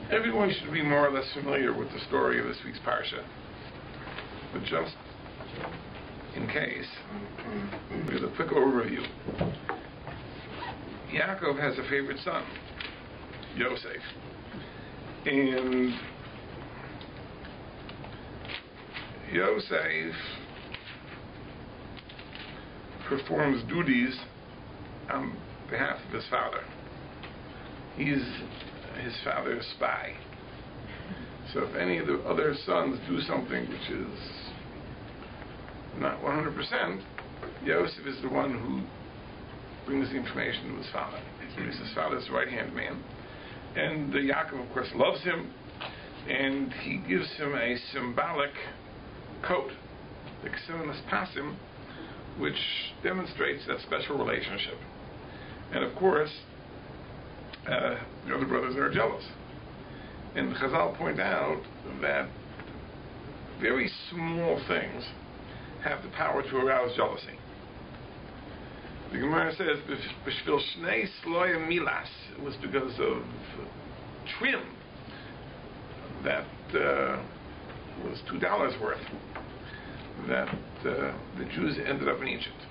Everyone should be more or less familiar with the story of this week's Parsha. But just in case, with a quick overview. Yaakov has a favorite son, Yosef. And Yosef performs duties on behalf of his father. He's his father's spy. So if any of the other sons do something which is not 100%, Yosef is the one who brings the information to his father. So he's his father's right-hand man. And Yaakov, of course, loves him, and he gives him a symbolic coat, the Ksevenes Pasim, which demonstrates that special relationship. And of course, the other brothers are jealous. And Chazal point out that very small things have the power to arouse jealousy. The Gemara says, "B'shvil shnei sloya milas," it was because of trim that was $2 worth that the Jews ended up in Egypt.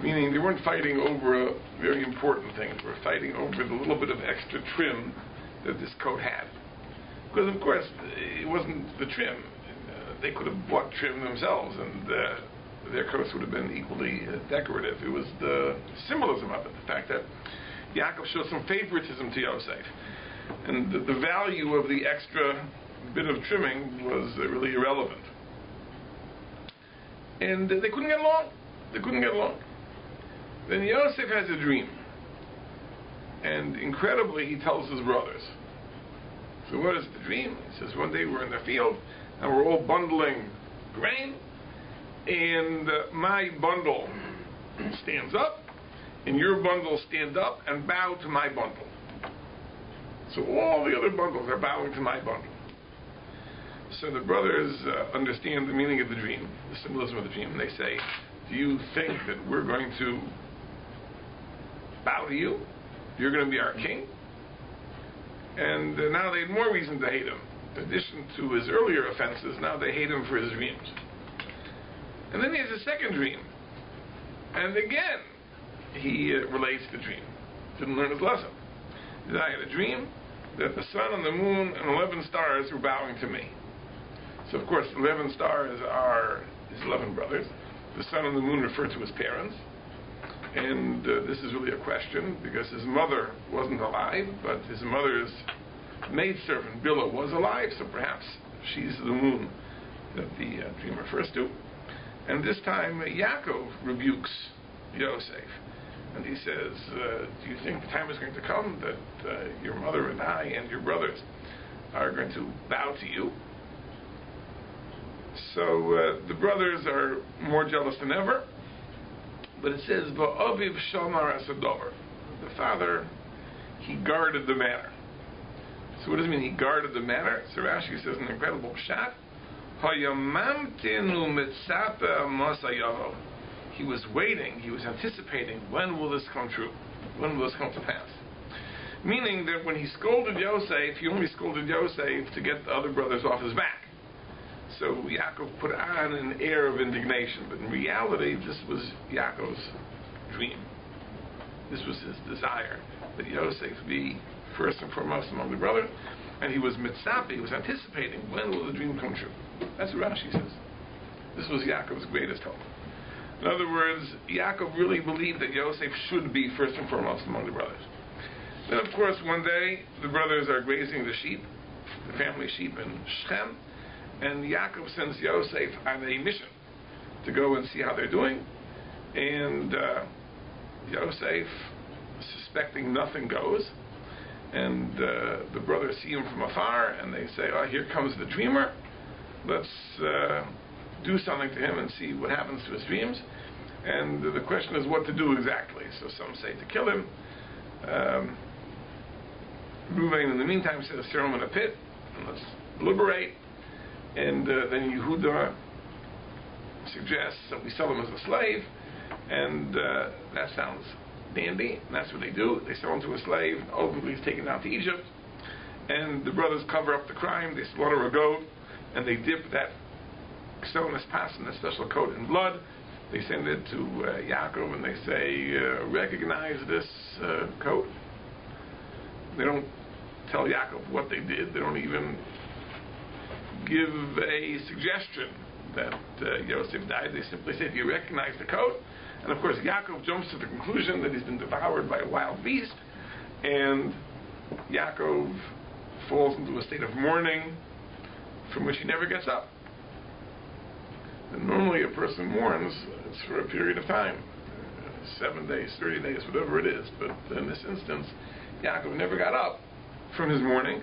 Meaning they weren't fighting over a very important thing. They were fighting over the little bit of extra trim that this coat had. Because, of course, it wasn't the trim. They could have bought trim themselves, and their coats would have been equally decorative. It was the symbolism of it, the fact that Yaakov showed some favoritism to Yosef. And the value of the extra bit of trimming was really irrelevant. And they couldn't get along. Then Yosef has a dream. And incredibly, he tells his brothers. So what is the dream? He says, one day we're in the field, and we're all bundling grain, and my bundle stands up, and your bundle stand up and bow to my bundle. So all the other bundles are bowing to my bundle. So the brothers understand the meaning of the dream, the symbolism of the dream, and they say, do you think that we're going to bow to you? You're going to be our king? And now they had more reason to hate him. In addition to his earlier offenses, now they hate him for his dreams. And then he has a second dream. And again, he relates the dream. Didn't learn his lesson. He said, I had a dream that the sun and the moon and 11 stars were bowing to me. So, of course, 11 stars are his 11 brothers. The sun and the moon refer to his parents. And this is really a question, because his mother wasn't alive, but his mother's maidservant, Bilhah, was alive, so perhaps she's the moon that the dream refers to. And this time, Yaakov rebukes Yosef. And he says, do you think the time is going to come that your mother and I and your brothers are going to bow to you? So the brothers are more jealous than ever. But it says, Va'aviv shamar asadover. The father, he guarded the matter. So what does it mean, he guarded the matter? So Rashi says an incredible pshat. Hayamamtinu mitzapa masayavo. He was waiting, he was anticipating, when will this come true? When will this come to pass? Meaning that when he scolded Yosef, he only scolded Yosef to get the other brothers off his back. So Yaakov put on an air of indignation, but in reality, this was Yaakov's dream. This was his desire, that Yosef be first and foremost among the brothers, and he was mitzapeh, he was anticipating, when will the dream come true? That's what Rashi says. This was Yaakov's greatest hope. In other words, Yaakov really believed that Yosef should be first and foremost among the brothers. Then, of course, one day, the brothers are grazing the sheep, the family sheep in Shechem, and Yaakov sends Yosef on a mission to go and see how they're doing. And Yosef, suspecting nothing, goes. And the brothers see him from afar, and they say, oh, here comes the dreamer. Let's do something to him and see what happens to his dreams. And the question is what to do exactly. So some say to kill him. Reuven, in the meantime, says, throw him in a pit, and let's deliberate. And then Yehuda suggests that we sell him as a slave, and that sounds dandy, and that's what they do. They sell him to a slave, ultimately he's taken out to Egypt, and the brothers cover up the crime. They slaughter a goat, and they dip that Ksonas Pasan, that special coat, in blood. They send it to Yaakov, and they say, recognize this coat. They don't tell Yaakov what they did. They don't even give a suggestion that Yosef died. They simply say, do you recognize the coat? And of course, Yaakov jumps to the conclusion that he's been devoured by a wild beast, and Yaakov falls into a state of mourning from which he never gets up. And normally a person mourns, it's for a period of time, 7 days, 30 days, whatever it is. But in this instance, Yaakov never got up from his mourning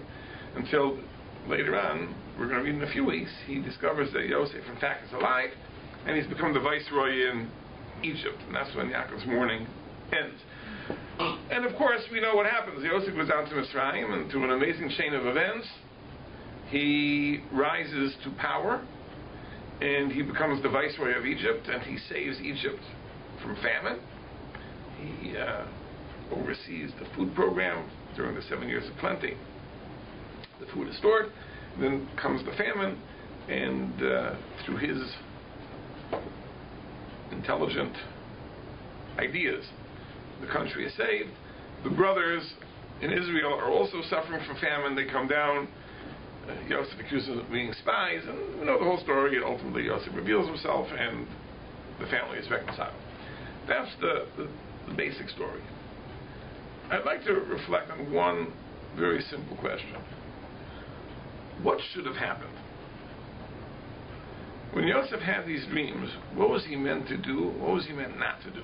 until later on, we're going to read in a few weeks, he discovers that Yosef in fact is alive, and he's become the viceroy in Egypt. And that's when Yaakov's mourning ends. And of course, we know what happens. Yosef goes down to Mitzrayim, and through an amazing chain of events, he rises to power, and he becomes the viceroy of Egypt, and he saves Egypt from famine. He oversees the food program during the 7 years of plenty. The food is stored. Then comes the famine, and through his intelligent ideas, the country is saved. The brothers in Israel are also suffering from famine. They come down. Yosef accuses them of being spies, and you know the whole story. And ultimately, Yosef reveals himself, and the family is reconciled. That's the basic story. I'd like to reflect on one very simple question. What should have happened? When Yosef had these dreams, what was he meant to do? What was he meant not to do?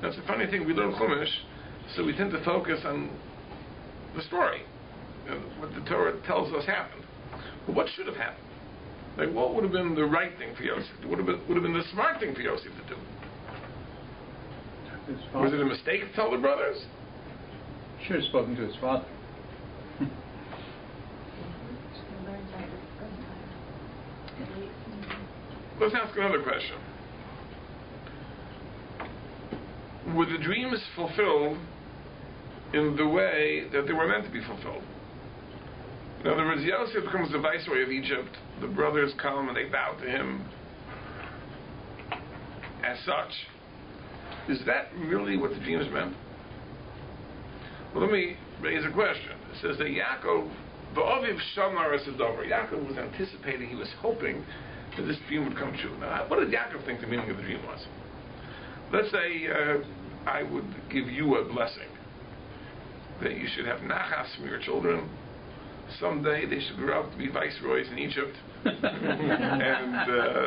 Now, it's a funny thing. We learn Chumash, so we tend to focus on the story, what the Torah tells us happened. But what should have happened? Like, what would have been the right thing for Yosef? Would have been the smart thing for Yosef to do? Was it a mistake to tell the brothers? Should have spoken to his father. Let's ask another question. Were the dreams fulfilled in the way that they were meant to be fulfilled? In other words, Yosef becomes the viceroy of Egypt. The brothers come and they bow to him as such. Is that really what the dreams meant? Well, let me raise a question. It says that Yaakov, Ba'aviv Shamar Esadover, Yaakov was anticipating, he was hoping that this dream would come true. Now, what did Yaakov think the meaning of the dream was? Let's say I would give you a blessing, that you should have nachas from your children. Someday they should grow up to be viceroys in Egypt, and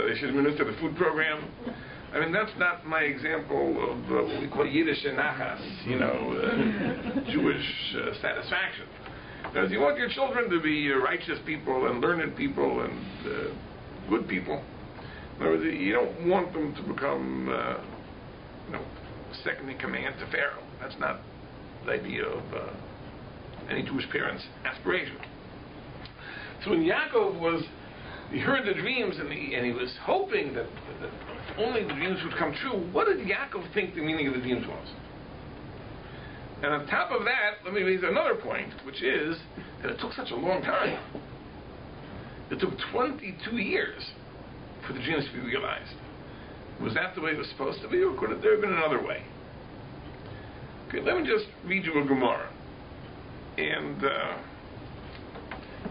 they should administer the food program. I mean, that's not my example of what we call Yiddish nachas, Jewish satisfaction. Now, if you want your children to be righteous people and learned people and good people, in other words, you don't want them to become, second in command to Pharaoh. That's not the idea of any Jewish parent's aspiration. So when Yaakov he heard the dreams and he was hoping that only the dreams would come true, what did Yaakov think the meaning of the dreams was? And on top of that, let me raise another point, which is that it took such a long time. It took 22 years for the dreams to be realized. Was that the way it was supposed to be, or could there have been another way? Okay, let me just read you a Gemara. And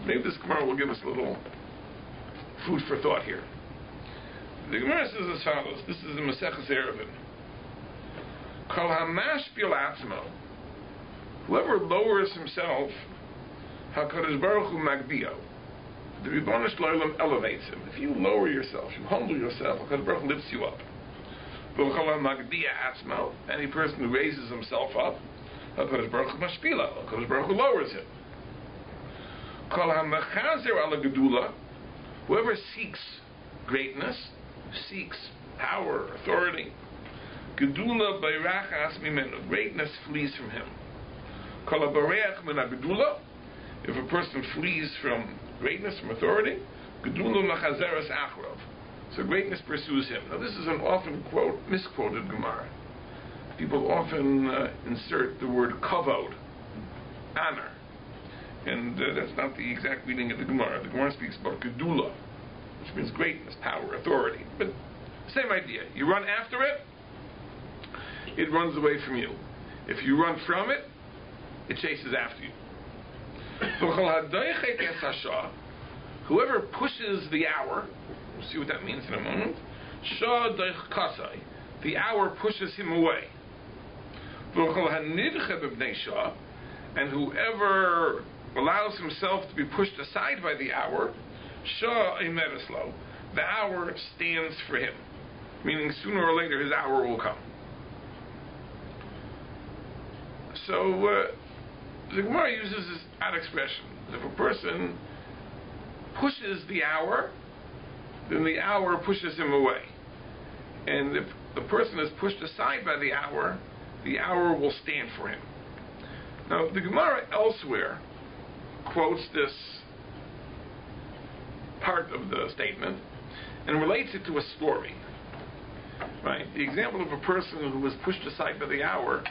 maybe this Gemara will give us a little food for thought here. The Gemara says as follows. This is the Maseches Eruvin. Kol hamashpil atzmo, whoever lowers himself, HaKadosh Baruch Hu magdio, the Ribono Shel Olam elevates him. If you lower yourself, you humble yourself, HaKadosh Baruch Hu lifts you up. V'chol hamagdia atzmo, any person who raises himself up, HaKadosh Baruch Hu mashpila, HaKadosh Baruch Hu lowers him. Kol hamachazer ala gedula, whoever seeks greatness, seeks power, authority, gedula bayrachas mimenu, greatness flees from him. Kol habareach min hagedula, if a person flees from greatness, from authority, gedula machazeres achrov, so greatness pursues him. Now this is an often misquoted Gemara. People often insert the word kavod, honor, And that's not the exact meaning of the Gemara. The Gemara speaks about Gedula, which means greatness, power, authority. But same idea. You run after it, it runs away from you. If you run from it, it chases after you. Whoever pushes the hour, we'll see what that means in a moment, the hour pushes him away. And whoever allows himself to be pushed aside by the hour, the hour stands for him. Meaning sooner or later his hour will come. So the Gemara uses this odd expression. If a person pushes the hour, then the hour pushes him away. And if the person is pushed aside by the hour will stand for him. Now, the Gemara elsewhere quotes this part of the statement and relates it to a story. Right? The example of a person who was pushed aside by the hour,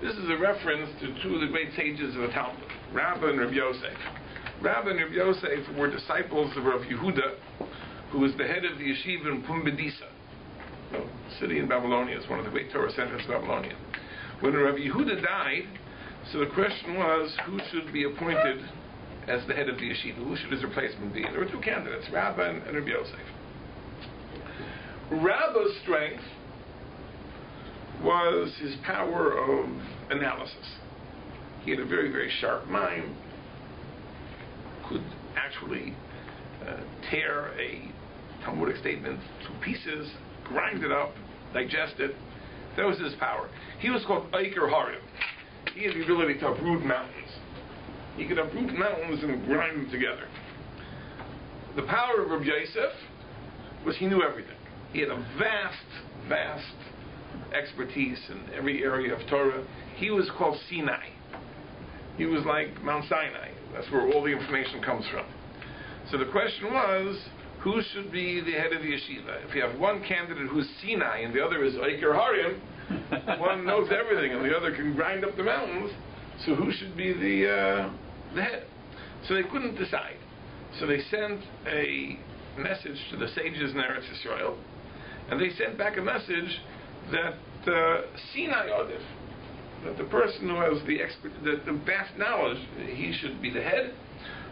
this is a reference to two of the great sages of the Talmud, Rabbi and Rabbi Yosef. Rabbi and Rabbi Yosef were disciples of Rabbi Yehuda, who was the head of the Yeshiva in Pumbedisa, a city in Babylonia. It's one of the great Torah centers of Babylonia. When Rabbi Yehuda died, so the question was, who should be appointed as the head of the yeshiva? Who should his replacement be? There were two candidates, Rabbi and Rabbi Yosef. Rabbi's strength was his power of analysis. He had a very, very sharp mind, could actually tear a Talmudic statement to pieces, grind it up, digest it. That was his power. He was called Eiker Harim. He had the ability to uproot mountains. He could uproot mountains and grind them together. The power of Rabbi Yosef was he knew everything. He had a vast expertise in every area of Torah. He was called Sinai. He was like Mount Sinai. That's where all the information comes from. So the question was, who should be the head of the yeshiva? If you have one candidate who's Sinai and the other is Eiker Harim, one knows everything and the other can grind up the mountains, so who should be the head? So they couldn't decide. So they sent a message to the sages in Eretz Yisrael, and they sent back a message that Sinai Odif, that the person who has the vast knowledge, he should be the head,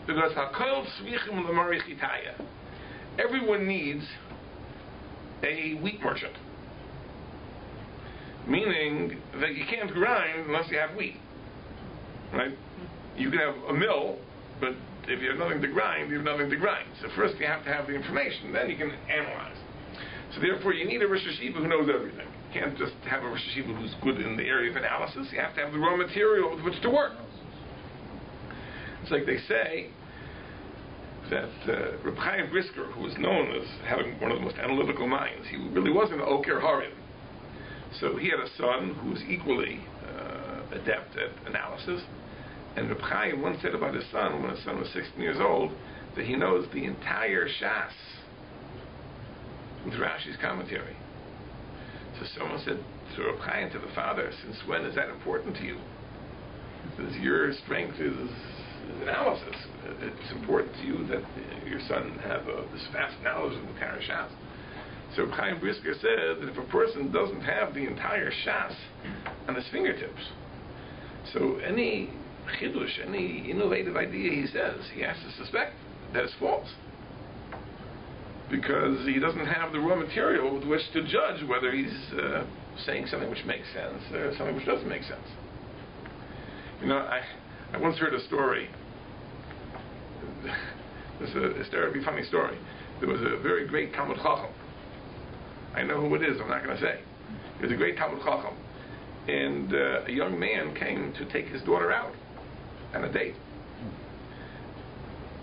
because Hakol Tzvichim L'Mari Chitaya. Everyone needs a wheat merchant. Meaning that you can't grind unless you have wheat. Right? You can have a mill, but if you have nothing to grind, you have nothing to grind. So first you have to have the information, then you can analyze. So therefore you need a Rosh Yeshiva who knows everything. You can't just have a Rosh Yeshiva who's good in the area of analysis. You have to have the raw material with which to work. It's like they say that Reb Chaim Brisker, who was known as having one of the most analytical minds, he really was an Oker Harim. So he had a son who was equally adept at analysis. And Reb Chaim once said about his son, when his son was 16 years old, that he knows the entire Shas with Rashi's commentary. So someone said to Reb Chaim, to the father, since when is that important to you? Because your strength is analysis. It's important to you that your son have this vast knowledge of the entire Shas. So Chaim Brisker said that if a person doesn't have the entire Shas on his fingertips, so any chidush, any innovative idea he says, he has to suspect that it's false, because he doesn't have the raw material with which to judge whether he's saying something which makes sense or something which doesn't make sense. You know, I once heard a story. It's a hysterically funny story. There was a very great Talmud Chacham. I know who it is, I'm not going to say. He was a great Talmud Chacham. And a young man came to take his daughter out on a date.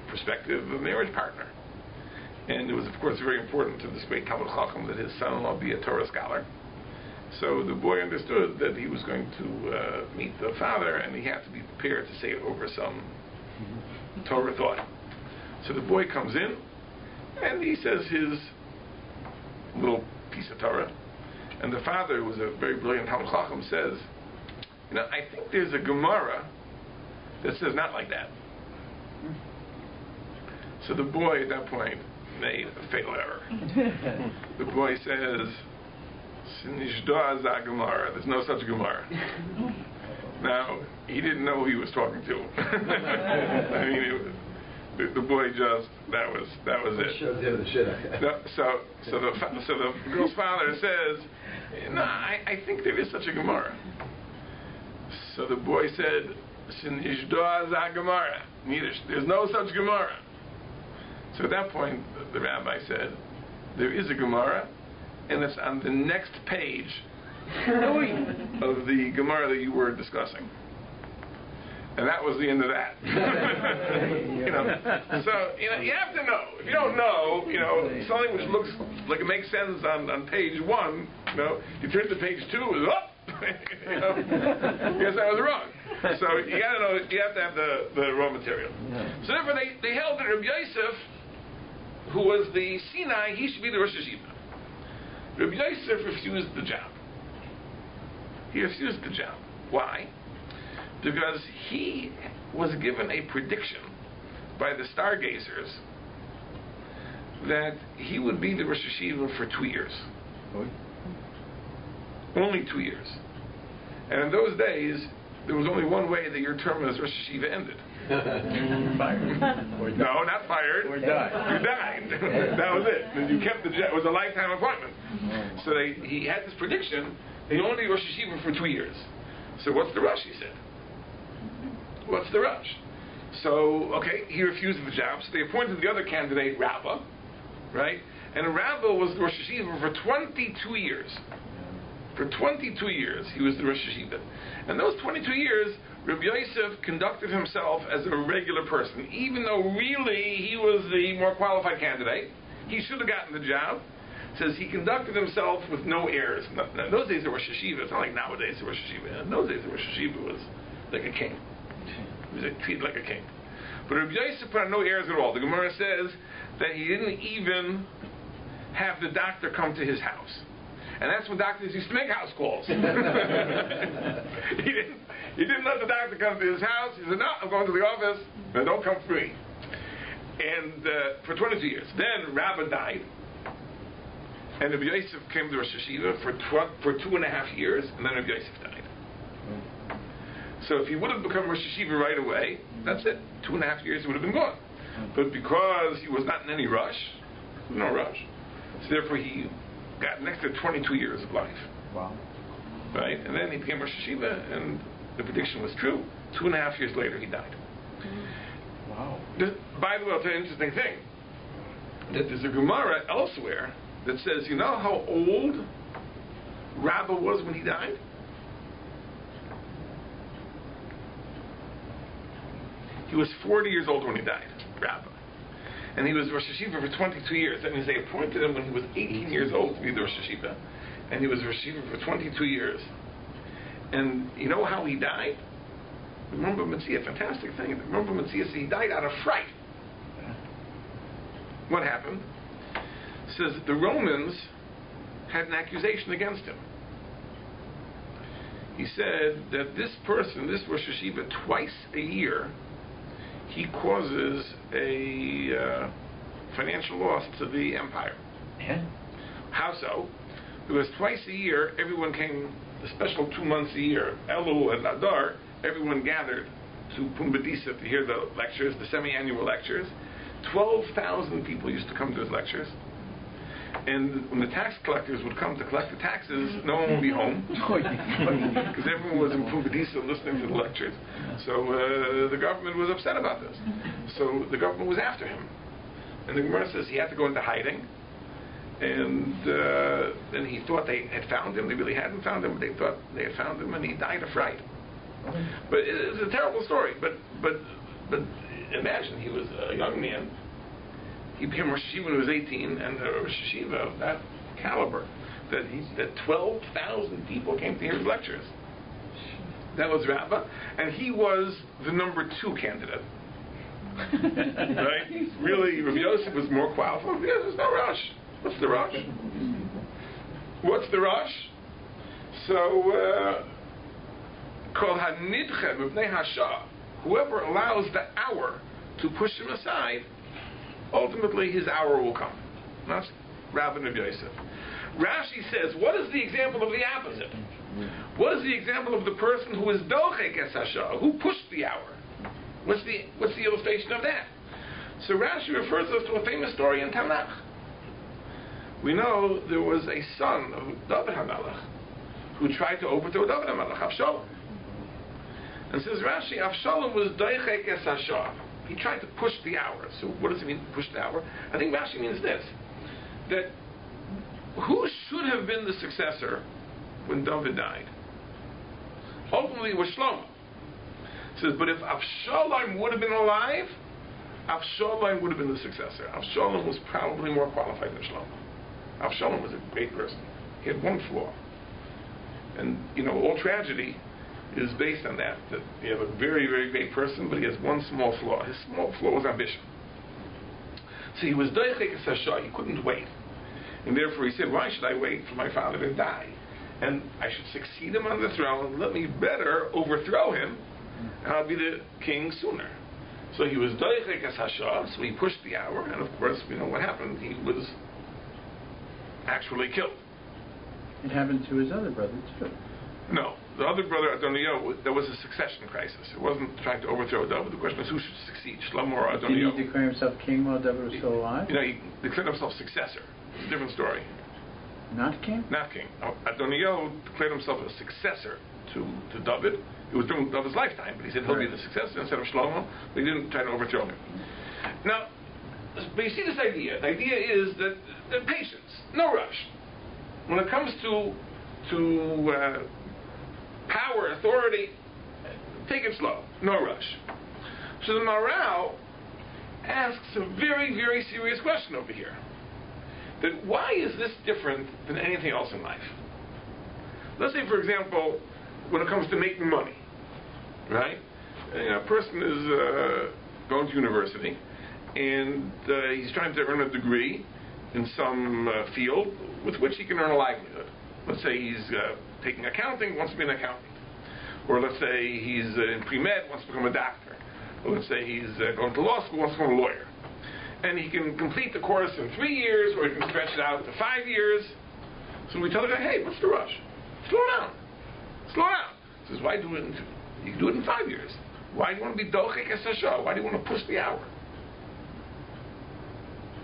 Prospective marriage partner. And it was, of course, very important to this great Talmud Chacham that his son-in-law be a Torah scholar. So the boy understood that he was going to meet the father, and he had to be prepared to say over some Torah thought. So the boy comes in, and he says his little piece of Torah. And the father, who was a very brilliant Talmud Chacham, says, you know, I think there's a Gemara that says not like that. So the boy at that point made a fatal error. The boy says, there's no such Gemara. Now, he didn't know who he was talking to. I mean, the boy just, that was it. So the girl's father says, no, I think there is such a Gemara. So the boy said, there's no such Gemara. So at that point, the rabbi said, there is a Gemara, and it's on the next page of the Gemara that you were discussing. And that was the end of that. So you have to know. If you don't know, something which looks like it makes sense on page 1, you turn to page 2, it's up. Yes, I was wrong. So you got to know. You have to have the raw material. So therefore, they held that Rabbi Yosef, who was the Sinai, he should be the Rosh Yeshiva. Rabbi Yosef refused the job. He refused the job. Why? Because he was given a prediction by the stargazers that he would be the Rosh Yeshiva for 2 years. Only 2 years. And in those days, there was only one way that your term as Rosh Yeshiva ended. Fired. No, not fired. Or died. You died. That was it. And you kept it was a lifetime appointment. So he had this prediction that he only be Rosh Yeshiva for 2 years. So what's the rush, he said. What's the rush? So, okay, he refused the job, so they appointed the other candidate, Rabba, right? And Rabba was the Rosh Yeshiva for 22 years. For 22 years, he was the Rosh Yeshiva. And those 22 years, Rabbi Yosef conducted himself as a regular person, even though really he was the more qualified candidate. He should have gotten the job. It says he conducted himself with no airs. In those days, the Rosh Yeshiva, it's not like nowadays the Rosh Yeshiva. In those days, the Rosh Yeshiva was like a king. He was treated like a king. But Rabbi Yosef put on no airs at all. The Gemara says that he didn't even have the doctor come to his house. And that's when doctors used to make house calls. He didn't let the doctor come to his house. He said, no, I'm going to the office. No, don't come free. And for 22 years. Then Rabbi died. And Rabbi Yosef came to Rosh Yeshiva for 2.5 years. And then Rabbi Yosef died. So if he would have become Rosh Yeshiva right away, that's it. 2.5 years, he would have been gone. But because he was not in any rush, no rush, so therefore he got an extra 22 years of life. Wow. Right? And then he became Rosh Yeshiva, and the prediction was true. 2.5 years later, he died. Wow. By the way, I'll tell you an interesting thing. That there's a Gemara elsewhere that says, you know how old Rabbi was when he died? He was 40 years old when he died, Rabbi. And he was Rosh Yeshiva for 22 years. That means they appointed him when he was 18 years old to be the Rosh Yeshiva. And he was Rosh Yeshiva for 22 years. And you know how he died? Remember Metzia, fantastic thing. Remember Metzia, he died out of fright. What happened? It says that the Romans had an accusation against him. He said that this person, this Rosh Yeshiva, twice a year, he causes a financial loss to the empire. Yeah. How so? Because twice a year, everyone came, the special 2 months a year, Elul and Adar, everyone gathered to Pumbedisa to hear the lectures, the semi-annual lectures. 12,000 people used to come to his lectures. And when the tax collectors would come to collect the taxes, no one would be home. Because everyone was in Pumbedisa listening to the lectures. So the government was upset about this. So the government was after him. And the Gemara says he had to go into hiding. And then he thought they had found him. They really hadn't found him. They thought they had found him, and he died of fright. But it's a terrible story. But imagine, he was a young man. He became Rosh Yeshiva when he was 18, and a Rosh Yeshiva of that caliber, that 12,000 people came to hear his lectures. That was Rabba, and he was the number 2 candidate. Right? Really, Rabbi Yosef was more qualified. Yeah, there's no rush. What's the rush? What's the rush? So, Kol hanidche b'bnei hasha, whoever allows the hour to push him aside, ultimately his hour will come. That's Rabbi Yosef. Rashi says, what is the example of the opposite? What is the example of the person who is Darchei es hashah, who pushed the hour? What's the illustration of that? So Rashi refers us to a famous story in Tanakh. We know there was a son of David HaMelech who tried to overthrow David HaMelech, Avshalom. And says Rashi, Avshalom was Darchei es hashah. He tried to push the hour. So what does it mean, push the hour? I think Rashi means this, that who should have been the successor when David died? Ultimately it was Shlomo. It says, but if Avshalom would have been alive, Avshalom would have been the successor. Avshalom was probably more qualified than Shlomo. Avshalom was a great person. He had one flaw. And, all tragedy is based on that you have a very, very great person, but he has one small flaw. His small flaw was ambition. So he was Darchei es hashah, he couldn't wait. And therefore he said, why should I wait for my father to die? And I should succeed him on the throne, let me better overthrow him, and I'll be the king sooner. So he was Darchei es hashah, so he pushed the hour, and of course, we know what happened. He was actually killed. It happened to his other brother, too. No. The other brother, Adoniah, there was a succession crisis. It wasn't trying to overthrow David. The question was who should succeed, Shlomo or Adoniah. Did he declare himself king while David was still alive? He declared himself successor. It's a different story. Not king? Not king. Adoniah declared himself a successor to David. It was during David's lifetime, but he said he'll be the successor instead of Shlomo, but he didn't try to overthrow him. Now, but you see this idea. The idea is that patience, no rush. When it comes to power, authority, take it slow, no rush. So the Maharal asks a very, very serious question over here. That why is this different than anything else in life? Let's say, for example, when it comes to making money, right? A person is going to university, and he's trying to earn a degree in some field with which he can earn a livelihood. Let's say he's taking accounting, wants to be an accountant. Or let's say he's in pre-med, wants to become a doctor. Or let's say he's going to law school, wants to become a lawyer. And he can complete the course in 3 years, or he can stretch it out to 5 years. So we tell the guy, hey, what's the rush? Slow down. Slow down. He says, why do it you can do it in 5 years. Why do you want to be Darchei es hashah? Why do you want to push the hour?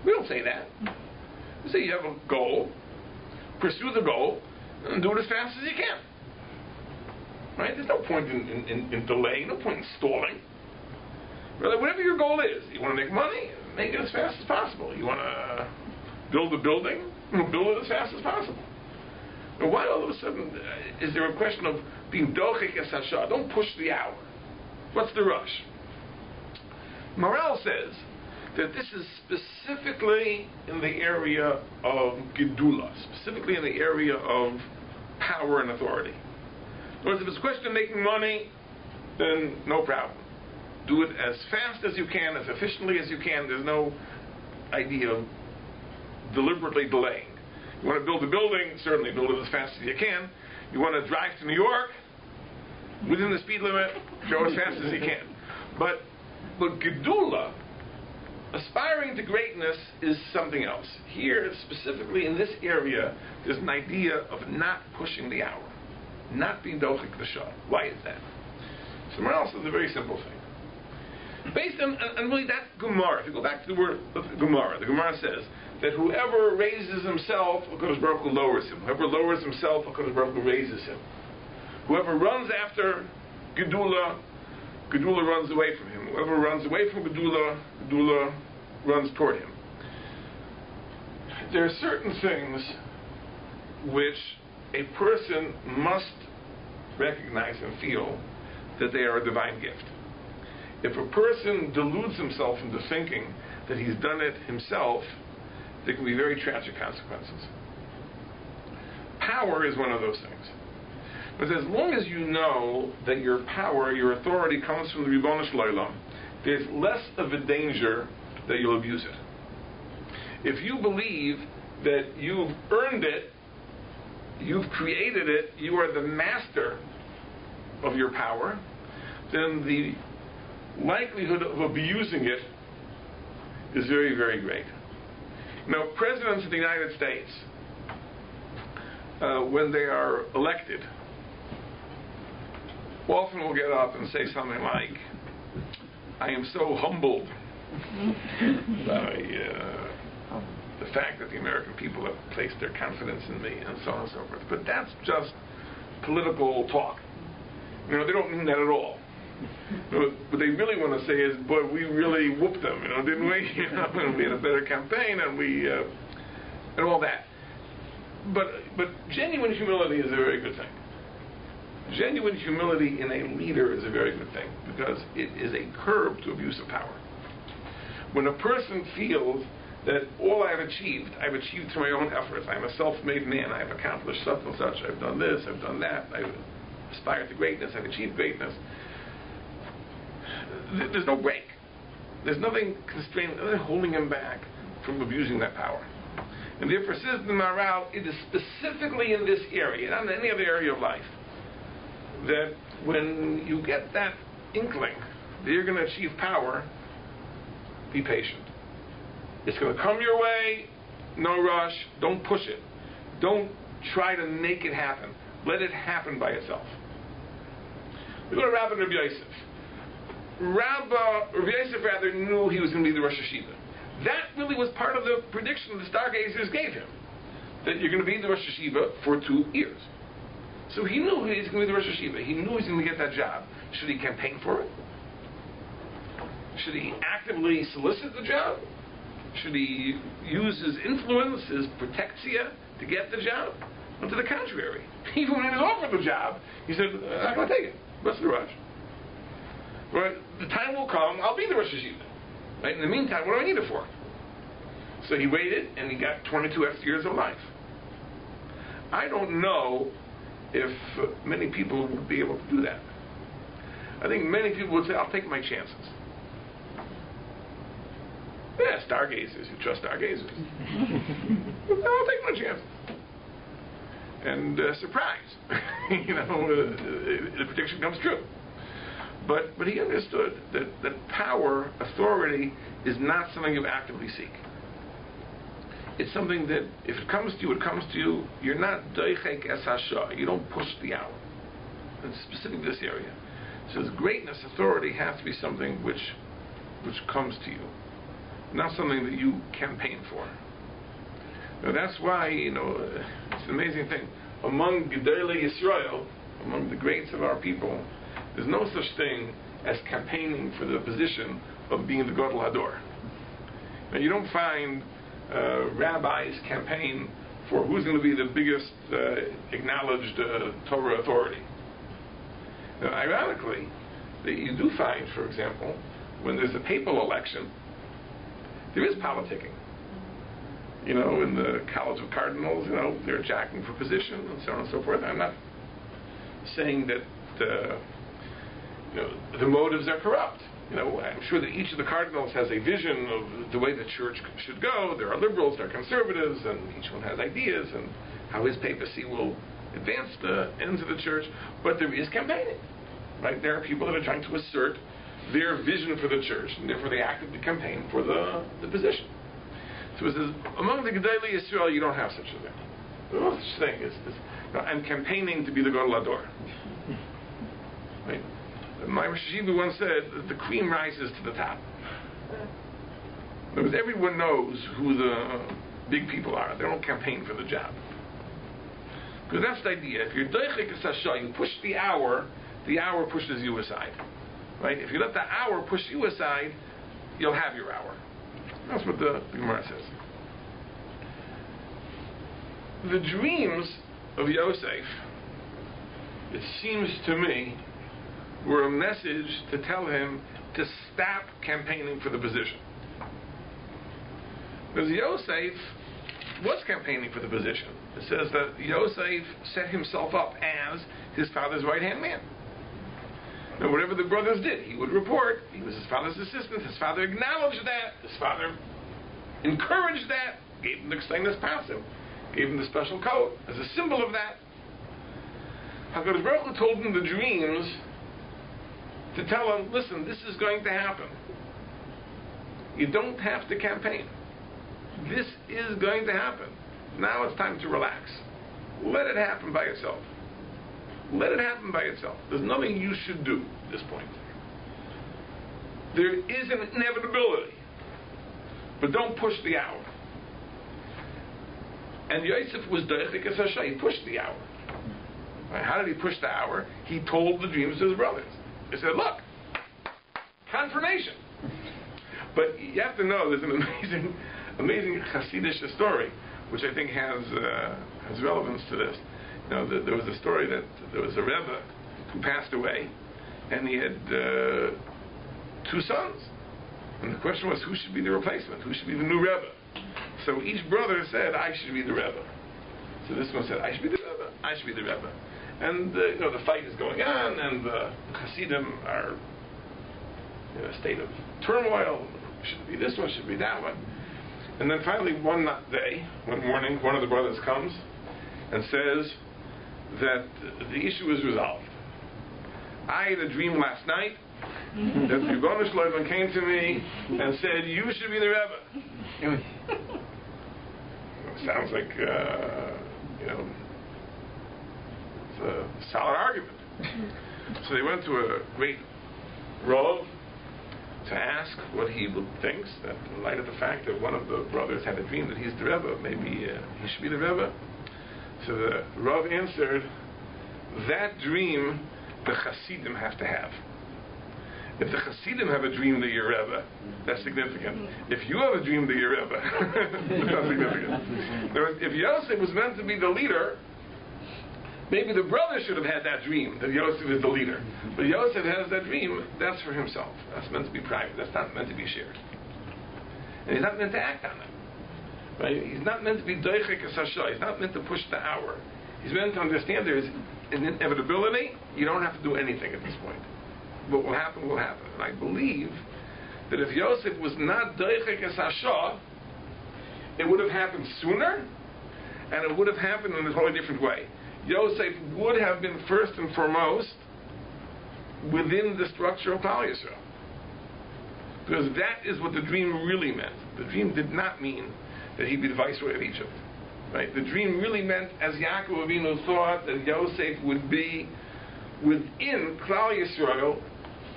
We don't say that. We say you have a goal, pursue the goal, and do it as fast as you can. Right? There's no point in delay, no point in stalling. Really, whatever your goal is, you want to make money, make it as fast as possible. You want to build a building, build it as fast as possible. Now, why all of a sudden is there a question of being Darchei es hashah? Don't push the hour. What's the rush? Maharal says that this is specifically in the area of gedula, specifically in the area of power and authority. In other words, if it's a question of making money, then no problem. Do it as fast as you can, as efficiently as you can. There's no idea of deliberately delaying. You want to build a building, certainly build it as fast as you can. You want to drive to New York, within the speed limit, go as fast as you can. But gedula, aspiring to greatness, is something else. Here, specifically in this area, there's an idea of not pushing the hour, not being Darchei es hashah. Why is that? So Maharal says a very simple thing. Based on really that Gemara, if you go back to the word of Gemara, the Gemara says that whoever raises himself, HaKadosh Baruch Hu lowers him. Whoever lowers himself, HaKadosh Baruch Hu raises him. Whoever runs after gedula, gedula runs away from him. Whoever runs away from gedula, gedula runs toward him. There are certain things which a person must recognize and feel that they are a divine gift. If a person deludes himself into thinking that he's done it himself, there can be very tragic consequences. Power is one of those things. But as long as you know that your power, your authority comes from the Ribono Shel Olam, there's less of a danger that you'll abuse it. If you believe that you've earned it, you've created it, you are the master of your power, then the likelihood of abusing it is very, very great. Now, presidents of the United States, when they are elected, often will get up and say something like, I am so humbled by the fact that the American people have placed their confidence in me, and so on and so forth. But that's just political talk. They don't mean that at all. What they really want to say is, boy, we really whooped them, didn't we? And we had a better campaign, and we and all that. But genuine humility is a very good thing. Genuine humility in a leader is a very good thing, because it is a curb to abuse of power. When a person feels that all I've achieved through my own efforts, I'm a self-made man, I've accomplished such and such, I've done this, I've done that, I've aspired to greatness, I've achieved greatness, there's no break. There's nothing constraining, nothing holding him back from abusing that power. And therefore, says the Maharal, it is specifically in this area, not in any other area of life, that when you get that inkling that you're going to achieve power, be patient. It's going to come your way, no rush, don't push it. Don't try to make it happen. Let it happen by itself. We go to Rabbi Yosef. Rabbi Eliezer rather knew he was going to be the Rosh Yeshiva. That really was part of the prediction the stargazers gave him, that you're going to be the Rosh Yeshiva for 2 years. So he knew he was going to be the Rosh Yeshiva. He knew he was going to get that job. Should he campaign for it? Should he actively solicit the job? Should he use his influence, his protexia, to get the job? Well, to the contrary. Even when he was offered the job, he said, I'm not going to take it. What's the rush? Right? The time will come, I'll be the Rosh Yeshiva. Right? In the meantime, what do I need it for? So he waited, and he got 22 extra years of life. I don't know if many people would be able to do that. I think many people would say, I'll take my chances. Yeah, stargazers, you trust stargazers. I'll take my chances. And surprise, the prediction comes true. But he understood that power, authority, is not something you actively seek. It's something that, if it comes to you, it comes to you. You're not doichek es hasha. You don't push the hour. And specifically this area. So greatness, authority, has to be something which comes to you, not something that you campaign for. Now that's why, it's an amazing thing. Among Gedolei Yisrael, among the greats of our people, there's no such thing as campaigning for the position of being the Gadol Hador. Now you don't find rabbis campaign for who's going to be the biggest acknowledged Torah authority. Now, ironically, you do find, for example, when there's a papal election, there is politicking. In the College of Cardinals, they're jacking for position and so on and so forth. I'm not saying that the motives are corrupt. I'm sure that each of the cardinals has a vision of the way the church should go. There are liberals, there are conservatives, and each one has ideas and how his papacy will advance the ends of the church. But there is campaigning, right? There are people that are trying to assert their vision for the church, and therefore they actively campaign for the position. So it says, among the Gedolei Yisrael, you don't have such a thing. There's no such thing as I'm campaigning to be the Gadol Hador. Right? My Rosh Yeshiva once said that the cream rises to the top. Because everyone knows who the big people are. They don't campaign for the job. Because that's the idea. If you're doichek es hasha, you push the hour pushes you aside. Right? If you let the hour push you aside, you'll have your hour. That's what the Gemara says. The dreams of Yosef, it seems to me, were a message to tell him to stop campaigning for the position. Because Yosef was campaigning for the position. It says that Yosef set himself up as his father's right-hand man. Now, whatever the brothers did, he would report. He was his father's assistant. His father acknowledged that. His father encouraged that. Gave him the Kseinas Pasim. Gave him the special coat as a symbol of that. HaKadosh Baruch Hu told him the dreams to tell him, listen, this is going to happen. You don't have to campaign. This is going to happen. Now it's time to relax. Let it happen by itself. Let it happen by itself. There's nothing you should do at this point. There is an inevitability, but don't push the hour. And Yosef was Darchei Kasasha. He pushed the hour. Right? How did he push the hour? He told the dreams to his brothers. He said, look, confirmation. But you have to know there's an amazing Hasidic story, which I think has relevance to this. You know, there was a story that there was a Rebbe who passed away, and he had 2 sons. And the question was, who should be the replacement? Who should be the new Rebbe? So each brother said, I should be the Rebbe. So this one said, I should be the Rebbe. I should be the Rebbe. And the fight is going on, and the Hasidim are in a state of turmoil. Should it be this one? Should it be that one? And then finally, one morning, one of the brothers comes and says that the issue is resolved. I had a dream last night that the Rebbeinu Shloim came to me and said, you should be the Rebbe. Sounds like, it's a solid argument. So they went to a great Rav to ask what he thinks, that in light of the fact that one of the brothers had a dream that he's the Rebbe, maybe he should be the Rebbe. So the Rav answered, that dream the Hasidim have to have. If the Hasidim have a dream that you're Rebbe, that's significant. If you have a dream that you're Rebbe, it's not significant. If Yosef was meant to be the leader, maybe the brother should have had that dream, that Yosef is the leader. But Yosef has that dream, that's for himself. That's meant to be private. That's not meant to be shared. And he's not meant to act on it. Right? He's not meant to be Darchei Kasasha. He's not meant to push the hour. He's meant to understand there is an inevitability. You don't have to do anything at this point. What will happen, will happen. And I believe that if Yosef was not Darchei Kasasha, it would have happened sooner, and it would have happened in a totally different way. Yosef would have been first and foremost within the structure of Klal Yisrael. Because that is what the dream really meant. The dream did not mean that he'd be the viceroy of Egypt. Right? The dream really meant, as Yaakov Avinu thought, that Yosef would be within Klal Yisrael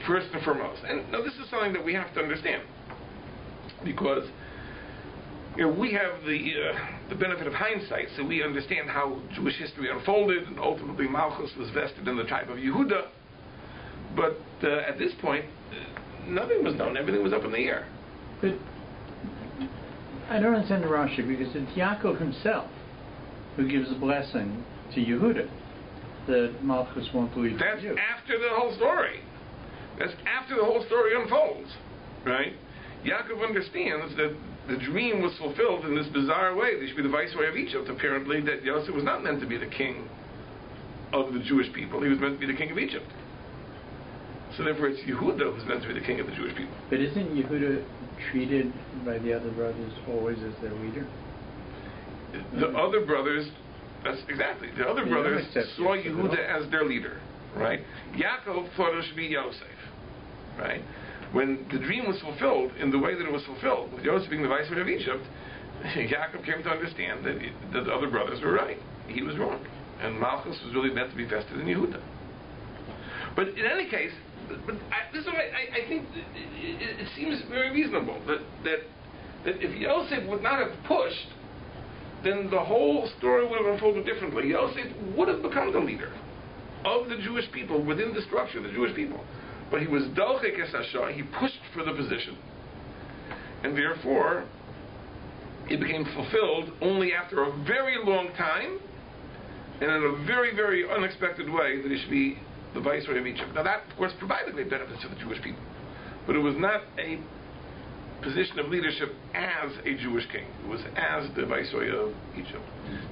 first and foremost. And now this is something that we have to understand. Because we have the benefit of hindsight, so we understand how Jewish history unfolded, and ultimately Malchus was vested in the tribe of Yehuda. But at this point, nothing was known. Everything was up in the air. But I don't understand the Rosh, because it's Yaakov himself who gives a blessing to Yehuda that Malchus won't believe. That's after the whole story. That's after the whole story unfolds, right? Yaakov understands that the dream was fulfilled in this bizarre way. They should be the viceroy of Egypt. Apparently, that Yosef was not meant to be the king of the Jewish people. He was meant to be the king of Egypt. So therefore, it's Yehuda who's meant to be the king of the Jewish people. But isn't Yehuda treated by the other brothers always as their leader? The other brothers, that's exactly. The other brothers saw Yehuda as their leader, right? Yaakov thought it should be Yosef, right? When the dream was fulfilled in the way that it was fulfilled, with Yosef being the viceroy of Egypt, Yaakov came to understand that the other brothers were right. He was wrong. And Malchus was really meant to be vested in Yehuda. But in any case, this is what I think it seems very reasonable that if Yosef would not have pushed, then the whole story would have unfolded differently. Yosef would have become the leader of the Jewish people within the structure of the Jewish people. But he was Darchei Kasasha, he pushed for the position. And therefore, it became fulfilled only after a very long time, and in a very, very unexpected way, that he should be the viceroy of Egypt. Now that, of course, provided great benefits to the Jewish people. But it was not a position of leadership as a Jewish king. It was as the viceroy of Egypt.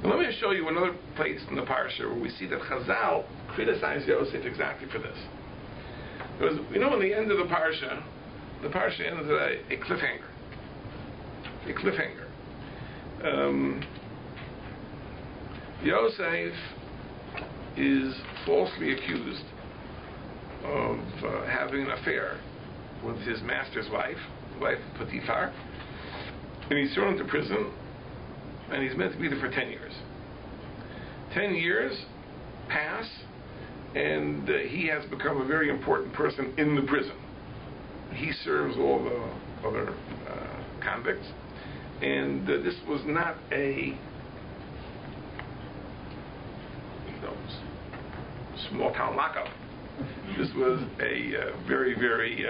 Now let me show you another place in the parsha where we see that Chazal criticized Yosef exactly for this. Because, in the end of the parsha ends at a cliffhanger. A cliffhanger. Yosef is falsely accused of having an affair with his master's wife, the wife of Potiphar, and he's thrown into prison, and he's meant to be there for 10 years. 10 years pass, and he has become a very important person in the prison. He serves all the other convicts, and this was not a small town lockup. This was a very, very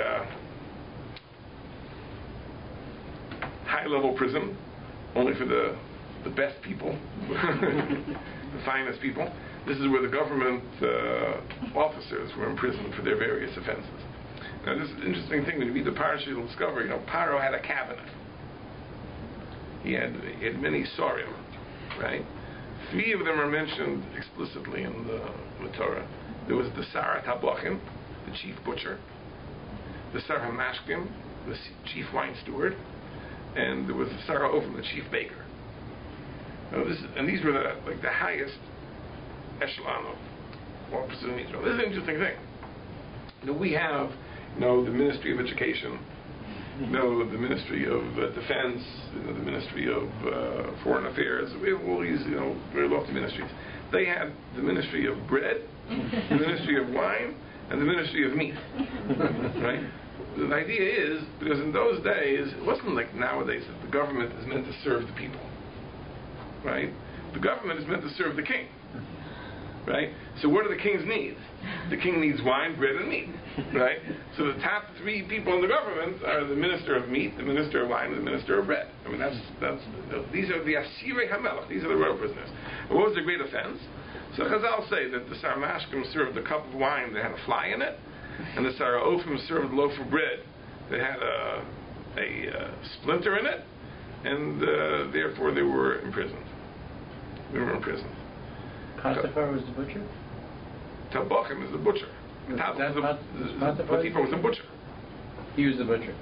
high level prison, only for the best people, the finest people. This is where the government officers were imprisoned for their various offenses. Now, this is an interesting thing. When you read the parasha, you'll discover, Paro had a cabinet. He had many sarim, right? 3 of them are mentioned explicitly in the Torah. There was the Sarah Tabachim, the chief butcher, the Sarah Mashkim, the chief wine steward, and there was the Sarah Ophim, the chief baker. Now, these were the highest echelon of officers in Israel. This is an interesting thing. We have, the Ministry of Education, the Ministry of Defense, the Ministry of Foreign Affairs. We have all these, very lofty ministries. They had the Ministry of Bread, the Ministry of Wine, and the Ministry of Meat. Right? The idea is, because in those days, it wasn't like nowadays that the government is meant to serve the people. Right? The government is meant to serve the king. Right? So what do the king's needs? The king needs wine, bread, and meat. Right? So the top 3 people in the government are the minister of meat, the minister of wine, and the minister of bread. I mean, these are the Asirei HaMelech. These are the royal prisoners. And what was the great offense? So Chazal say that the Sarmashkim served a cup of wine that had a fly in it, and the Sarah Ophim served a loaf of bread that had a splinter in it, and therefore they were imprisoned. They were imprisoned. Potiphar was the butcher? Tabachim is the butcher. Potiphar was the butcher. He was the butcher.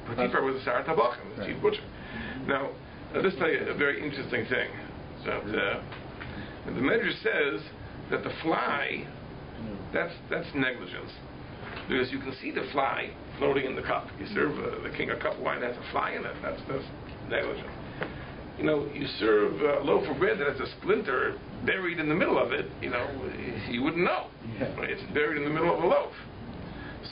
Potiphar was the Sarah Tabachim, the chief butcher. Now, I'll just tell you a very interesting thing. So, the Medrash says that the fly, that's negligence. Because you can see the fly floating in the cup. You serve the king a cup of wine that has a fly in it. That's negligence. You serve a loaf of bread that has a splinter buried in the middle of it, you wouldn't know. Yeah. It's buried in the middle of a loaf.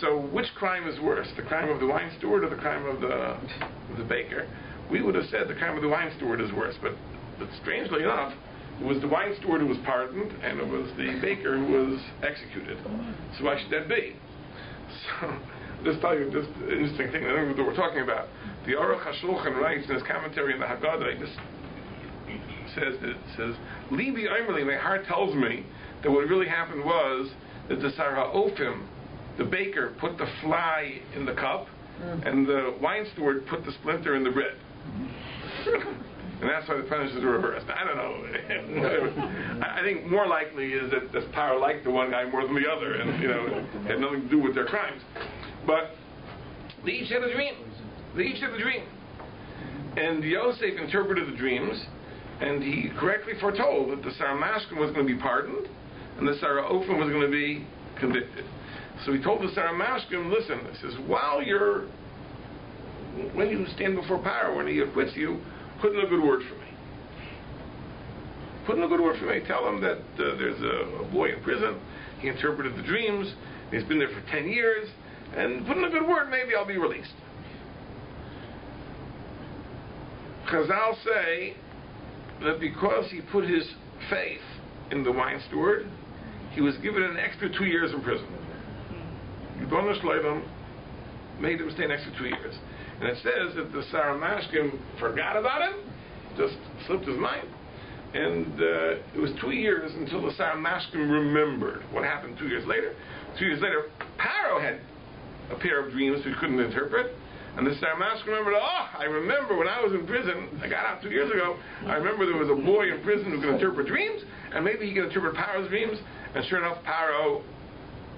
So which crime is worse, the crime of the wine steward or the crime of the baker? We would have said the crime of the wine steward is worse, but strangely enough, it was the wine steward who was pardoned, and it was the baker who was executed. So why should that be? So, just tell you this interesting thing that we're talking about. The Aruch HaShulchan writes in his commentary on the Haggadah, he says, Libi Omerli, my heart tells me that what really happened was that the Sarah Ophim, the baker, put the fly in the cup, and the wine steward put the splinter in the bread. And that's why the punishments are reversed. I don't know. I think more likely is that this power liked the one guy more than the other, and had nothing to do with their crimes. But they each had a dream. And Yosef interpreted the dreams, and he correctly foretold that the Sarah Mashkim was going to be pardoned, and the Sarah Ophim was going to be convicted. So he told the Sarah Mashkim, listen, he says, when you stand before Paro, when he acquits you, put in a good word for me. Put in a good word for me. Tell him that there's a boy in prison. He interpreted the dreams. He's been there for 10 years. And put in a good word, maybe I'll be released. Chazal say that because he put his faith in the wine steward, he was given an extra 2 years in prison. Yibona Shleilim made him stay an extra 2 years. And it says that the Sarah Mashkim forgot about him, just slipped his mind. And it was 2 years until the Sarah Mashkim remembered what happened 2 years later. 2 years later, Paro had a pair of dreams he couldn't interpret. And the Sarah Mashkim remembered, I remember when I was in prison, I got out 2 years ago, I remember there was a boy in prison who could interpret dreams, and maybe he could interpret Paro's dreams. And sure enough, Paro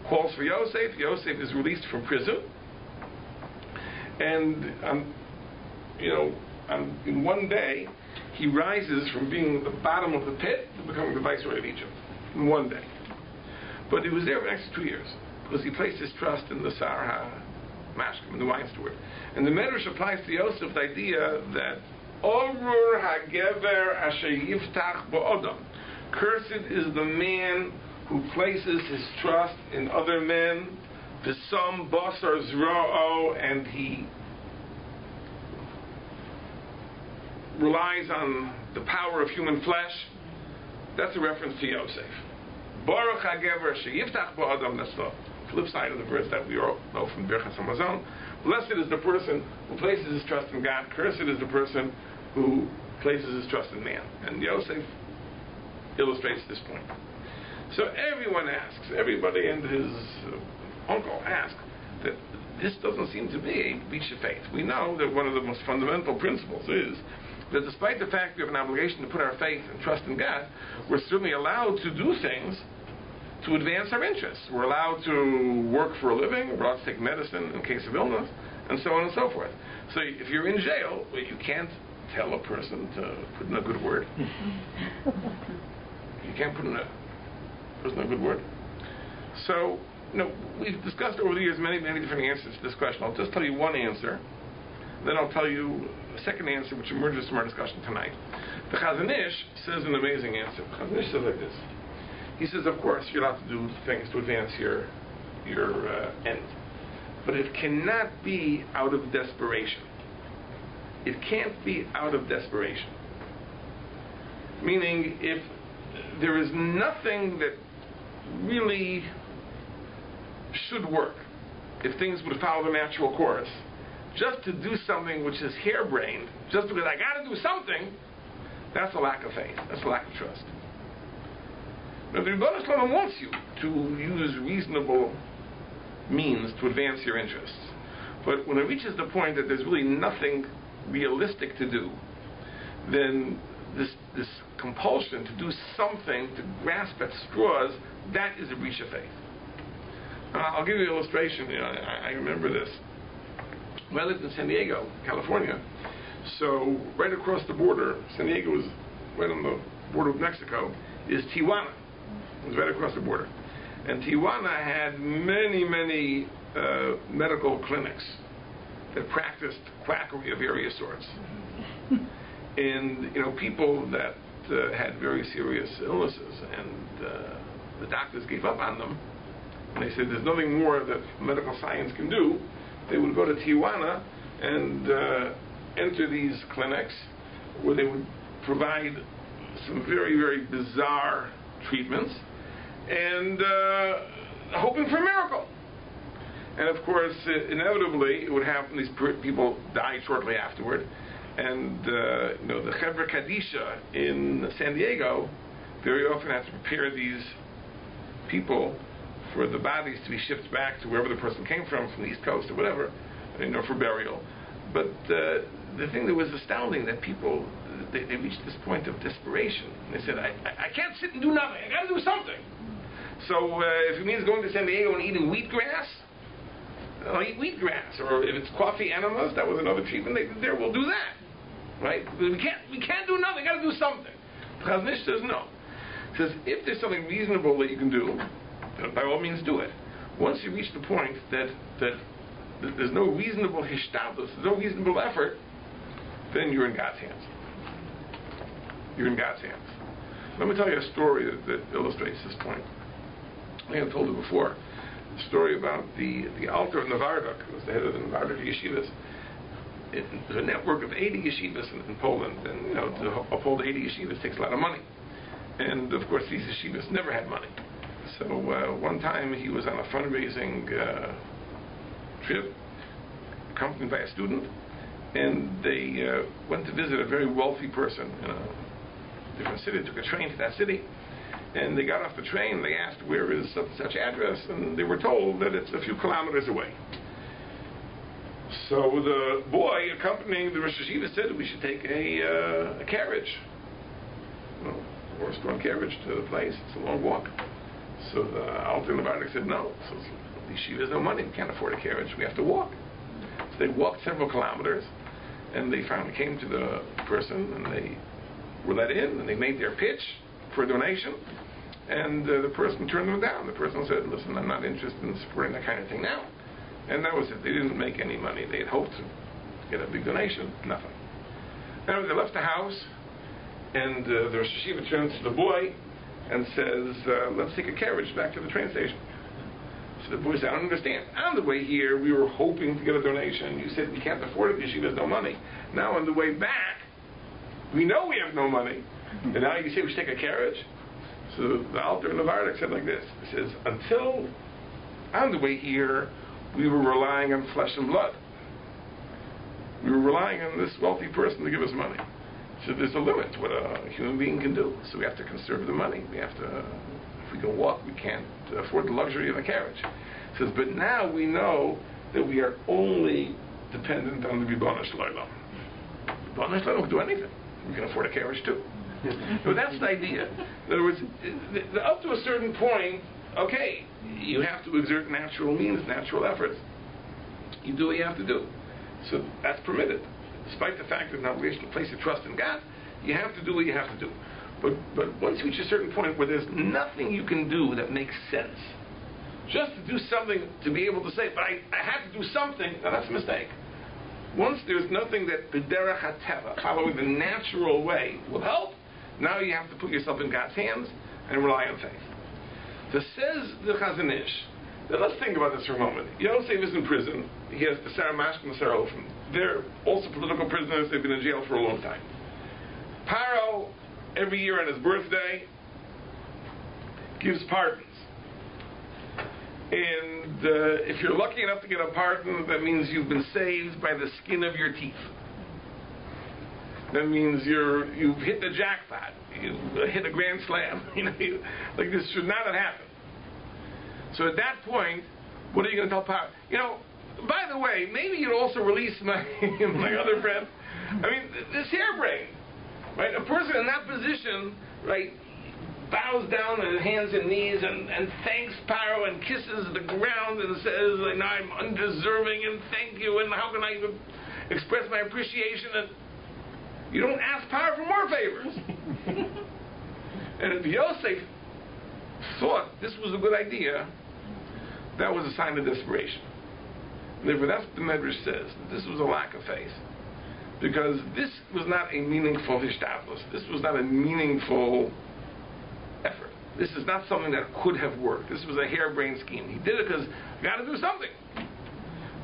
calls for Yosef. Yosef is released from prison. And, in one day, he rises from being at the bottom of the pit to becoming the viceroy of Egypt. In one day. But he was there for the next 2 years. because he placed his trust in the Sar HaMashkim, in the wine steward. And the Medrash applies to Yosef the idea that Orur HaGever Asher Yiftach Ba'odam. Cursed is the man who places his trust in other men, V'som Basar Zro'o, and he relies on the power of human flesh. That's a reference to Yosef. Baruch HaGever Sheyiftach Ba'adam, that's the flip side of the verse that we all know from Birchas Hamazon. Blessed is the person who places his trust in God. Cursed is the person who places his trust in man. And Yosef illustrates this point. So everyone asks, everybody and his uncle ask, that this doesn't seem to be a breach of faith. We know that one of the most fundamental principles is that despite the fact we have an obligation to put our faith and trust in God, we're certainly allowed to do things to advance our interests. We're allowed to work for a living, we're allowed to take medicine in case of illness, and so on and so forth. So if you're in jail, well, you can't tell a person to put in a good word. You can't put in a person a good word. So, we've discussed over the years many, many different answers to this question. I'll just tell you one answer, then I'll tell you a second answer which emerges from our discussion tonight. The Chazon Ish says an amazing answer. The Chazon Ish says like this. He says, of course, you're allowed to do things to advance your end. But it cannot be out of desperation. It can't be out of desperation. Meaning, if there is nothing that really should work, if things would follow the natural course, just to do something which is harebrained, just because I got to do something, that's a lack of faith. That's a lack of trust. Now, the Rebbeinu Shalom wants you to use reasonable means to advance your interests. But when it reaches the point that there's really nothing realistic to do, then this compulsion to do something, to grasp at straws, that is a breach of faith. I'll give you an illustration. I remember this. When I lived in San Diego, California, so right across the border, San Diego is right on the border of Mexico, is Tijuana. It was right across the border. And Tijuana had many, many medical clinics that practiced quackery of various sorts. And, people that had very serious illnesses, and the doctors gave up on them, and they said there's nothing more that medical science can do. They would go to Tijuana and enter these clinics where they would provide some very, very bizarre treatments and hoping for a miracle. And of course, inevitably, it would happen, these people died shortly afterward. And, the Chevra Kadisha in San Diego very often have to prepare these people for the bodies to be shipped back to wherever the person came from the East Coast or whatever, for burial. But the thing that was astounding, that people, they reached this point of desperation. They said, I can't sit and do nothing. I got to do something. So if it means going to San Diego and eating wheatgrass, I'll eat wheatgrass. Or if it's coffee enemas, that was another treatment. We'll do that. Right? We can't do nothing. Got to do something. The Chazon Ish says no. He says, if there's something reasonable that you can do, by all means do it. Once you reach the point that there's no reasonable hishtadlus, there's no reasonable effort, then you're in God's hands. You're in God's hands. Let me tell you a story that illustrates this point. I have told it before. A story about the Alter of Novardok, who was the head of the Novardok yeshivas. There's a network of 80 yeshivas in Poland, and to uphold 80 yeshivas takes a lot of money. And of course, these yeshivas never had money. So one time he was on a fundraising trip, accompanied by a student, and they went to visit a very wealthy person in a different city. They took a train to that city, and they got off the train. And they asked, where is such and such address? And they were told that it's a few kilometers away. So the boy accompanying the Rosh Yeshiva said we should take a carriage, horse-drawn carriage to the place. It's a long walk. So the Alter Novardok said no. So the yeshiva has no money. We can't afford a carriage. We have to walk. So they walked several kilometers, and they finally came to the person, and they were let in, and they made their pitch for a donation. And the person turned them down. The person said, listen, I'm not interested in supporting that kind of thing now. And that was it. They didn't make any money. They had hoped to get a big donation. Nothing. And they left the house, and the Rosh Yeshiva turns to the boy and says, let's take a carriage back to the train station. So the boy said, I don't understand. On the way here, we were hoping to get a donation. You said we can't afford it. Yeshiva has no money. Now on the way back, we know we have no money. And now you say we should take a carriage? So the Alter in the Vardak said like this. He says, until on the way here, we were relying on flesh and blood. We were relying on this wealthy person to give us money. So there's a limit to what a human being can do. So we have to conserve the money. We have to, if we can walk, we can't afford the luxury of a carriage. He says, but now we know that we are only dependent on the Ribono Shel Olam. Ribono Shel Olam can do anything. We can afford a carriage too. But that's the idea. In other words, up to a certain point, okay, you have to exert natural means, natural efforts. You do what you have to do. So that's permitted. Despite the fact that now we have to place your trust in God, you have to do what you have to do. But once you reach a certain point where there's nothing you can do that makes sense, just to do something to be able to say, but I have to do something, now that's a mistake. Once there's nothing that the derech hateva, following the natural way, will help, now you have to put yourself in God's hands and rely on faith. So says the Chazon Ish. Now let's think about this for a moment. Yosef is in prison. He has the Sarah Mashkin and the Sarah Ofen. They're also political prisoners. They've been in jail for a long time. Paro, every year on his birthday, gives pardons. And if you're lucky enough to get a pardon, that means you've been saved by the skin of your teeth. That means you've hit the jackpot. You hit a grand slam. Like this should not have happened. So at that point, what are you going to tell Paro? By the way, maybe you'd also release my other friend. I mean, this harebrained, right? A person in that position, right, bows down on his hands and knees and thanks Paro and kisses the ground and says, I'm undeserving and thank you and how can I even express my appreciation? And you don't ask Paro for more favors. And if Yosef thought this was a good idea, that was a sign of desperation. Therefore, that's what the Medrash says. This was a lack of faith. Because this was not a meaningful hishtadlus. This was not a meaningful effort. This is not something that could have worked. This was a harebrained scheme. He did it because you got to do something.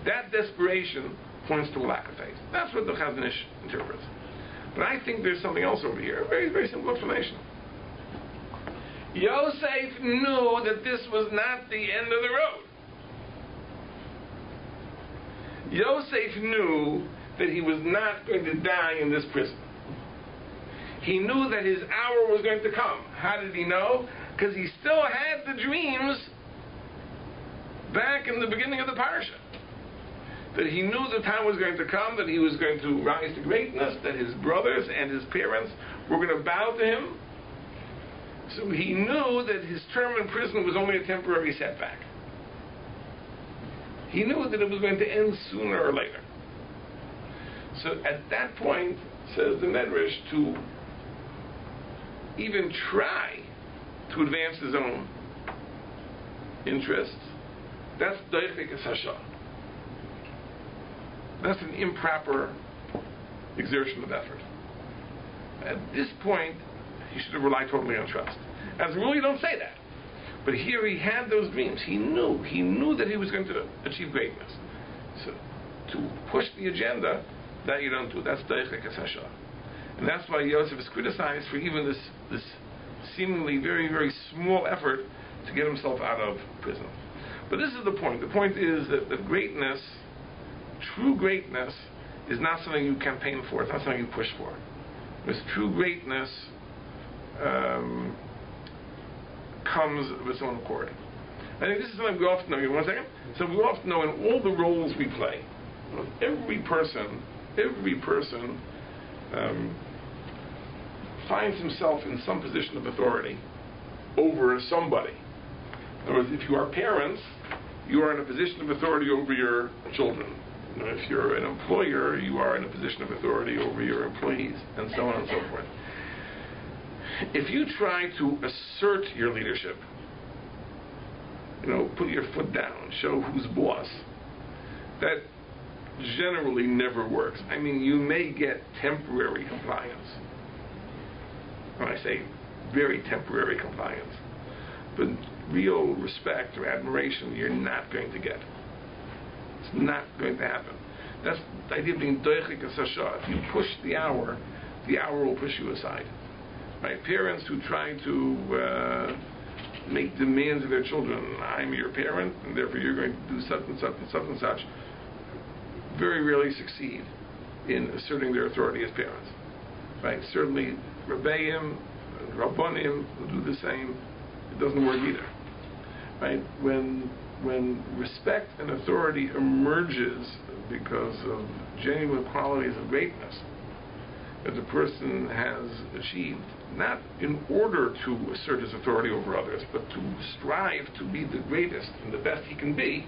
That desperation points to a lack of faith. That's what the Chazon Ish interprets. But I think there's something else over here. A very, very simple explanation. Yosef knew that this was not the end of the road. Yosef knew that he was not going to die in this prison. He knew that his hour was going to come. How did he know? Because he still had the dreams back in the beginning of the parasha. That he knew the time was going to come, that he was going to rise to greatness, that his brothers and his parents were going to bow to him. So he knew that his term in prison was only a temporary setback. He knew that it was going to end sooner or later. So at that point, says the Medrash, to even try to advance his own interests, that's Darchei Kasasha. That's an improper exertion of effort. At this point, he should have relied totally on trust. As a rule, you don't say that. But here he had those dreams. He knew that he was going to achieve greatness. So to push the agenda, that you don't do. That's Darchei Kasasha. And that's why Yosef is criticized for even this seemingly very, very small effort to get himself out of prison. But this is the point. The point is that the greatness, true greatness, is not something you campaign for. It's not something you push for. Because true greatness comes of its own accord. I think this is something we often know. Give me 1 second. So we often know in all the roles we play, every person finds himself in some position of authority over somebody. In other words, if you are parents, you are in a position of authority over your children. If you're an employer, you are in a position of authority over your employees, and so on and so forth. If you try to assert your leadership, put your foot down, show who's boss, that generally never works. I mean, you may get temporary compliance. When I say very temporary compliance, but real respect or admiration you're not going to get. It's not going to happen. That's the idea of being doichik asasha. If you push the hour will push you aside. Right? Parents who try to make demands of their children, I'm your parent, and therefore you're going to do such and such and such and such, very rarely succeed in asserting their authority as parents. Right? Certainly, Rebbeim, Rabbonim will do the same. It doesn't work either. Right? When respect and authority emerges because of genuine qualities of greatness that the person has achieved, not in order to assert his authority over others, but to strive to be the greatest and the best he can be,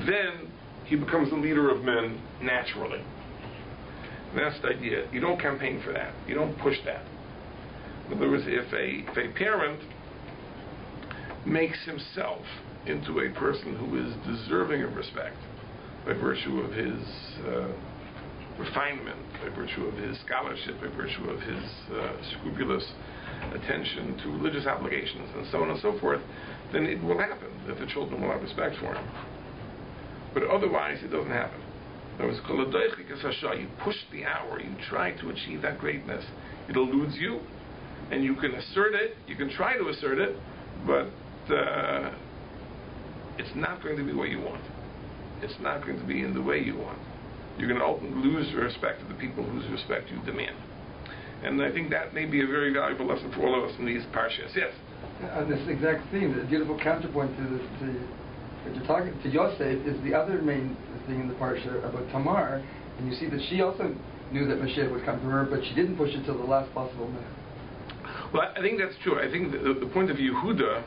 then he becomes the leader of men naturally. And that's the idea. You don't campaign for that. You don't push that. In other words, if a parent makes himself into a person who is deserving of respect by virtue of his refinement, by virtue of his scholarship, by virtue of his scrupulous attention to religious obligations, and so on and so forth, then it will happen that the children will have respect for him. But otherwise, it doesn't happen. In other words, you push the hour, you try to achieve that greatness, it eludes you, and you can assert it, you can try to assert it, but it's not going to be what you want. It's not going to be in the way you want. You're going to ultimately lose the respect of the people whose respect you demand. And I think that may be a very valuable lesson for all of us in these parshas. Yes? On this exact theme, the beautiful counterpoint to what you're talking to Yosef is the other main thing in the parsha about Tamar, and you see that she also knew that Mashiach would come to her, but she didn't push it till the last possible minute. Well, I think that's true. I think the point of Yehuda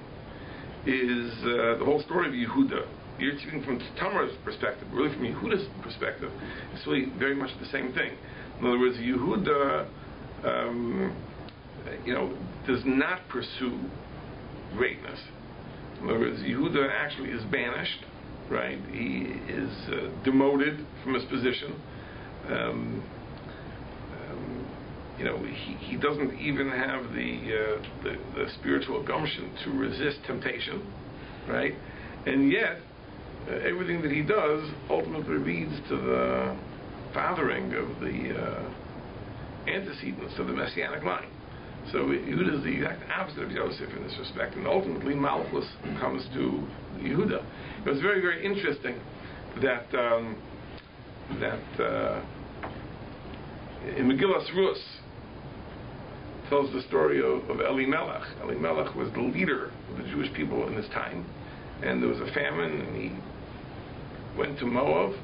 is the whole story of Yehuda. You're speaking from Tamar's perspective, but really from Yehuda's perspective, it's really very much the same thing. In other words, Yehuda, does not pursue greatness. In other words, Yehuda actually is banished, right? He is demoted from his position. He doesn't even have the spiritual gumption to resist temptation, right? And yet, everything that he does ultimately leads to the fathering of the antecedents of the Messianic line. So Yehuda is the exact opposite of Yosef in this respect, and ultimately Malchus comes to Yehuda. It was very, very interesting that in Megillas Rus tells the story of Elimelech. Elimelech was the leader of the Jewish people in his time, and there was a famine, and he went to Moab,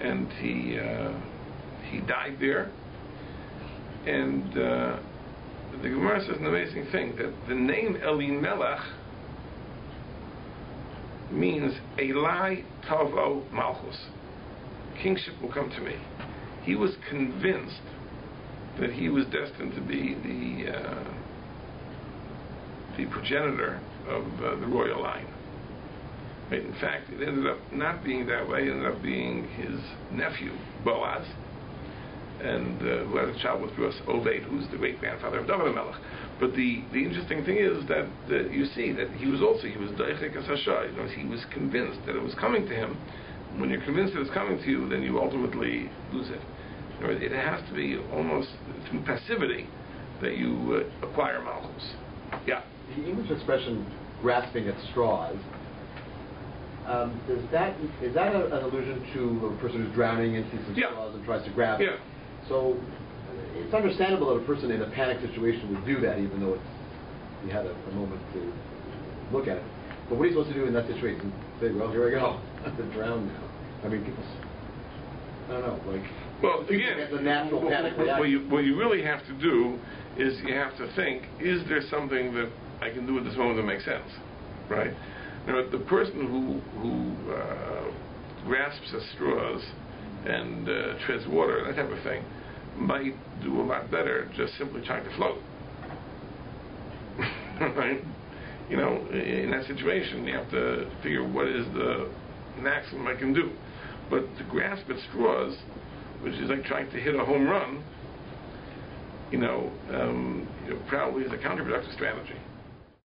and he died there. And the Gemara says an amazing thing, that the name Elimelech means Elai Tavo Malchus. Kingship will come to me. He was convinced that he was destined to be the progenitor of the royal line. Right? In fact, it ended up not being that way. It ended up being his nephew, Boaz, and who had a child with Obed, who's the great-grandfather of David HaMelech. But the interesting thing is that you see that he was Doichek Asasha. He was convinced that it was coming to him. When you're convinced that it's coming to you, then you ultimately lose it. It has to be almost through passivity that you acquire malchus. Yeah. The English expression "grasping at straws" is that an allusion to a person who's drowning and sees some straws and tries to grab it? Yeah. So it's understandable that a person in a panic situation would do that, even though he had a moment to look at it. But what are you supposed to do in that situation? Say, well, here I go. I'm going to drown now. I mean, people, I don't know, like... Well, again, it's a natural panic reaction. What you really have to do is you have to think, is there something that I can do at this moment that makes sense? Right? Now, the person who grasps at straws and treads water, that type of thing, might do a lot better just simply trying to float. right? You know, in that situation, you have to figure what is the maximum I can do. But to grasp at straws, which is like trying to hit a home run, probably is a counterproductive strategy.